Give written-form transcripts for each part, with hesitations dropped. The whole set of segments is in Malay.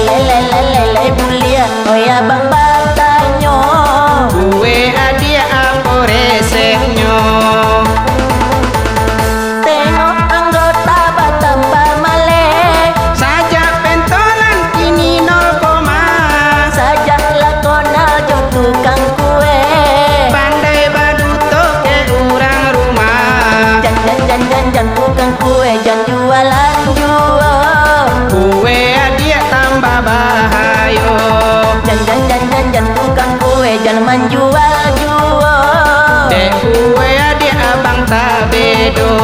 lele bulia, oh ya bang batanyo. Kue adia apa reseknya. Tengok anggota bertambah malek. Sajak pentolan kini 0 koma. Sajak lakonal jo tukang kue. Pandai baduto ke orang rumah. Jan tukang kue, jan jualan jual. Kue adia tambah bahayo. Jan tukang kue, jan menjual jual. Dek kue adia abang tak bedo.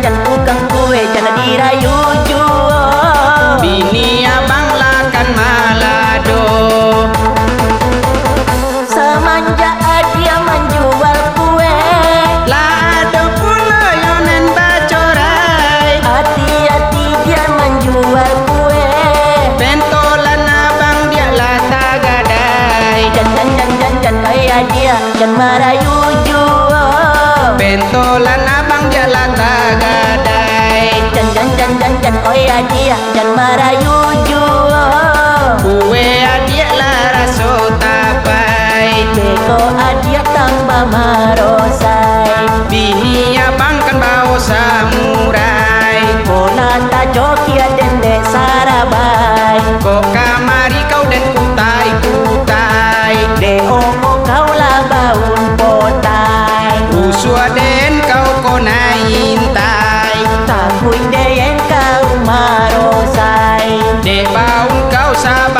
Jan tukang kue, jan dirayu jual. Bini abang lakan malado. Semenjak dia menjual kue, Lado pula yonen bacorai. hati-hati dia menjual kue. Pentolan abang dia lata gadai. Jan kaya dia, jan merayu jual. Pentolan abang dia lata gadai. Jan oh ya dia, jan merayu jual. Kue adia lah raso tapai. Beko adia tambah marosai. Bini abang kan bawa samurai. Kona ta jokia dende sarabai. Kok kamari kau dan kutai-kutai. De omo kau lah baun potai. Usua den kau kona intai. Takui de yang kau marosai. Dek baun kau sabar.